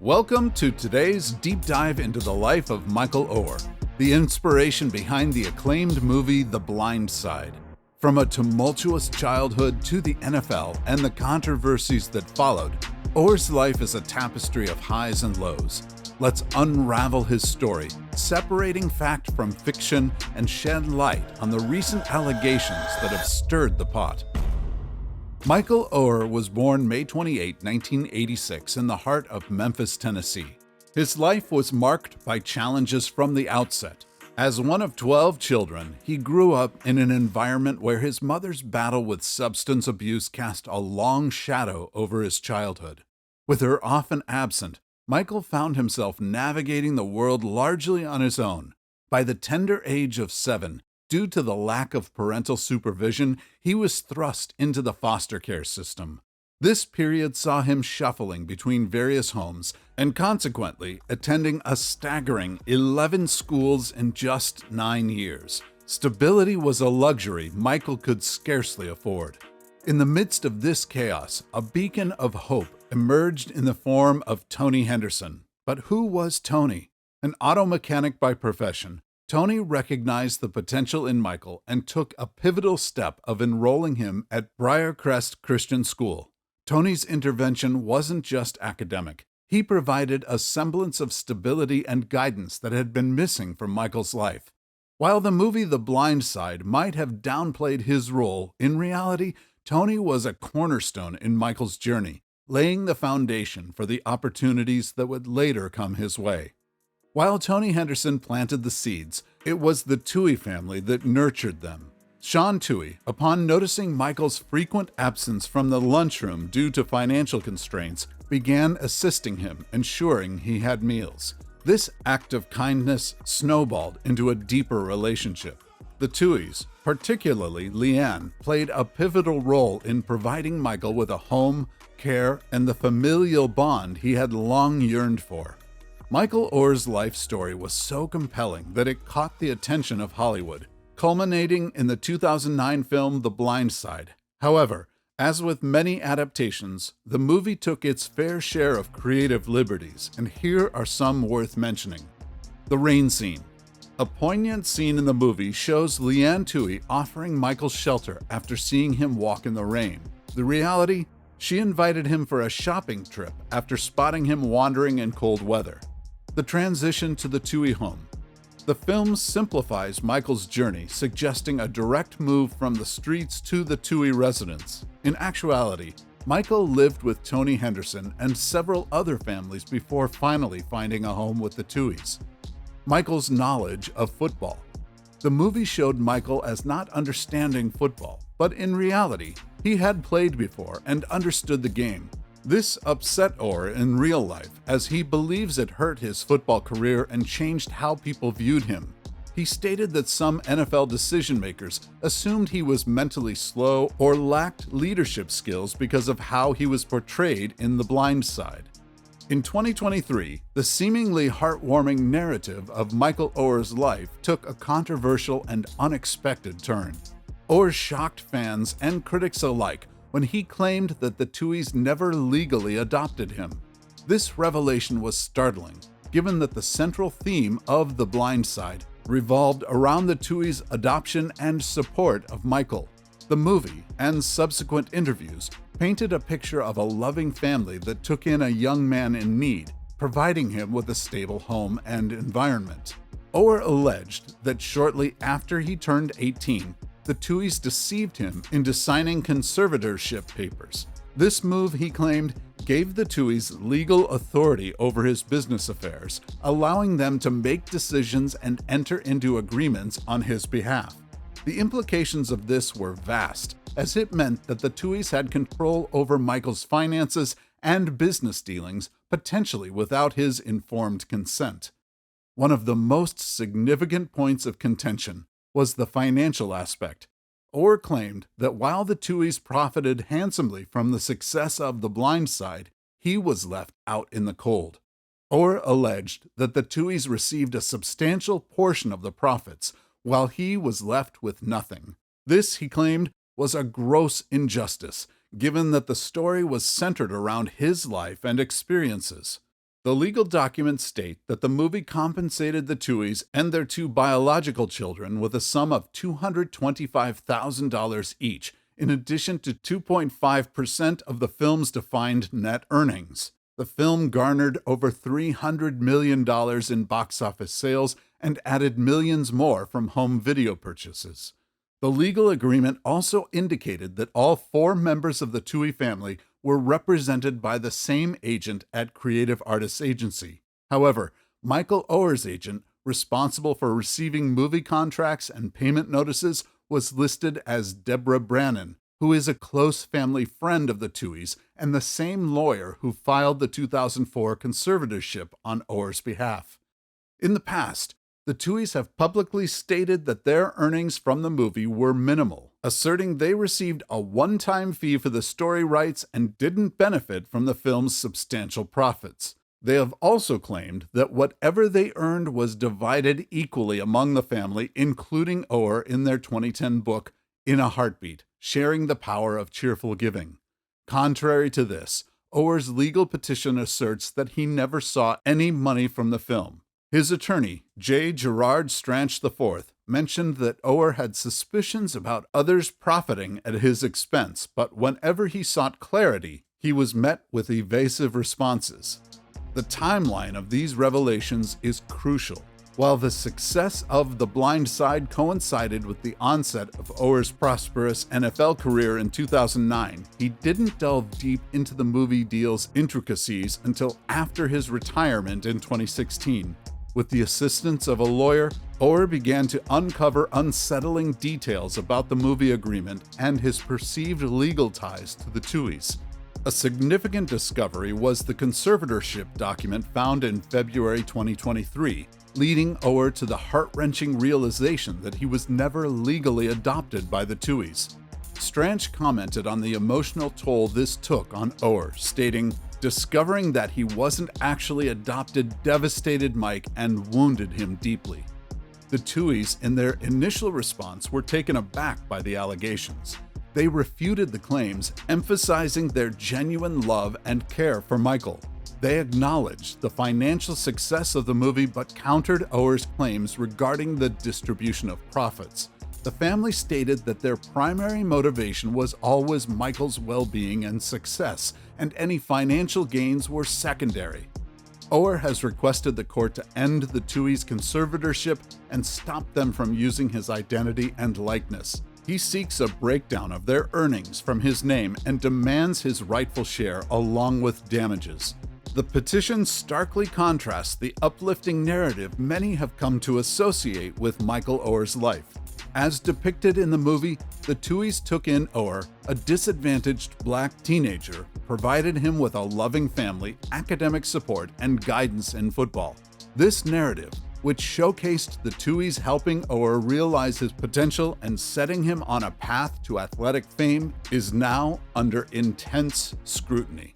Welcome to today's deep dive into the life of Michael Oher, the inspiration behind the acclaimed movie The Blind Side. From a tumultuous childhood to the NFL and the controversies that followed, Oher's life is a tapestry of highs and lows. Let's unravel his story, separating fact from fiction and shed light on the recent allegations that have stirred the pot. Michael Oher was born May 28, 1986, in the heart of Memphis, Tennessee. His life was marked by challenges from the outset. As one of 12 children, he grew up in an environment where his mother's battle with substance abuse cast a long shadow over his childhood. With her often absent, Michael found himself navigating the world largely on his own. By the tender age of 7, due to the lack of parental supervision, he was thrust into the foster care system. This period saw him shuffling between various homes and consequently attending a staggering 11 schools in just 9 years. Stability was a luxury Michael could scarcely afford. In the midst of this chaos, a beacon of hope emerged in the form of Tony Henderson. But who was Tony? An auto mechanic by profession, Tony recognized the potential in Michael and took a pivotal step of enrolling him at Briarcrest Christian School. Tony's intervention wasn't just academic. He provided a semblance of stability and guidance that had been missing from Michael's life. While the movie The Blind Side might have downplayed his role, in reality, Tony was a cornerstone in Michael's journey, laying the foundation for the opportunities that would later come his way. While Tony Henderson planted the seeds, it was the Tuohy family that nurtured them. Sean Tuohy, upon noticing Michael's frequent absence from the lunchroom due to financial constraints, began assisting him, ensuring he had meals. This act of kindness snowballed into a deeper relationship. The Tuohys, particularly Leanne, played a pivotal role in providing Michael with a home, care, and the familial bond he had long yearned for. Michael Oher's life story was so compelling that it caught the attention of Hollywood, culminating in the 2009 film The Blind Side. However, as with many adaptations, the movie took its fair share of creative liberties, and here are some worth mentioning. The rain scene. A poignant scene in the movie shows Leanne Tuohy offering Michael shelter after seeing him walk in the rain. The reality? She invited him for a shopping trip after spotting him wandering in cold weather. The transition to the Tuohy home. The film simplifies Michael's journey, suggesting a direct move from the streets to the Tuohy residence. In actuality, Michael lived with Tony Henderson and several other families before finally finding a home with the Tuohys. Michael's knowledge of football. The movie showed Michael as not understanding football, but in reality, he had played before and understood the game. This upset Oher in real life, as he believes it hurt his football career and changed how people viewed him. He stated that some NFL decision-makers assumed he was mentally slow or lacked leadership skills because of how he was portrayed in The Blind Side. In 2023, the seemingly heartwarming narrative of Michael Oher's life took a controversial and unexpected turn. Oher shocked fans and critics alike when he claimed that the Tuohys never legally adopted him. This revelation was startling, given that the central theme of The Blind Side revolved around the Tuohys' adoption and support of Michael. The movie and subsequent interviews painted a picture of a loving family that took in a young man in need, providing him with a stable home and environment. Oher alleged that shortly after he turned 18, the Tuohys deceived him into signing conservatorship papers. This move, he claimed, gave the Tuohys legal authority over his business affairs, allowing them to make decisions and enter into agreements on his behalf. The implications of this were vast, as it meant that the Tuohys had control over Michael's finances and business dealings, potentially without his informed consent. One of the most significant points of contention was the financial aspect. Oher claimed that while the Tuohys profited handsomely from the success of The Blind Side, he was left out in the cold. Oher alleged that the Tuohys received a substantial portion of the profits, while he was left with nothing. This, he claimed, was a gross injustice, given that the story was centered around his life and experiences. The legal documents state that the movie compensated the Tuohys and their two biological children with a sum of $225,000 each, in addition to 2.5% of the film's defined net earnings. The film garnered over $300 million in box office sales and added millions more from home video purchases. The legal agreement also indicated that all four members of the Tuohy family were represented by the same agent at Creative Artists Agency. However, Michael Oher's agent, responsible for receiving movie contracts and payment notices, was listed as Deborah Brannon, who is a close family friend of the Tuohys and the same lawyer who filed the 2004 conservatorship on Oher's behalf. In the past, the Tuohys have publicly stated that their earnings from the movie were minimal, asserting they received a one-time fee for the story rights and didn't benefit from the film's substantial profits. They have also claimed that whatever they earned was divided equally among the family, including Oher in their 2010 book, In a Heartbeat, Sharing the Power of Cheerful Giving. Contrary to this, Oher's legal petition asserts that he never saw any money from the film. His attorney, J. Gerard Stranch IV, mentioned that Oher had suspicions about others profiting at his expense, but whenever he sought clarity, he was met with evasive responses. The timeline of these revelations is crucial. While the success of The Blind Side coincided with the onset of Oher's prosperous NFL career in 2009, he didn't delve deep into the movie deal's intricacies until after his retirement in 2016. With the assistance of a lawyer, Oher began to uncover unsettling details about the movie agreement and his perceived legal ties to the Tuohys. A significant discovery was the conservatorship document found in February 2023, leading Oher to the heart-wrenching realization that he was never legally adopted by the Tuohys. Stranch commented on the emotional toll this took on Oher, stating, "Discovering that he wasn't actually adopted devastated Mike and wounded him deeply." The Tuohys, in their initial response, were taken aback by the allegations. They refuted the claims, emphasizing their genuine love and care for Michael. They acknowledged the financial success of the movie but countered Oher's claims regarding the distribution of profits. The family stated that their primary motivation was always Michael's well-being and success, and any financial gains were secondary. Oher has requested the court to end the Tuohys' conservatorship and stop them from using his identity and likeness. He seeks a breakdown of their earnings from his name and demands his rightful share along with damages. The petition starkly contrasts the uplifting narrative many have come to associate with Michael Oher's life. As depicted in the movie, the Tuohys took in Oher, a disadvantaged black teenager, provided him with a loving family, academic support, and guidance in football. This narrative, which showcased the Tuohys helping Oher realize his potential and setting him on a path to athletic fame, is now under intense scrutiny.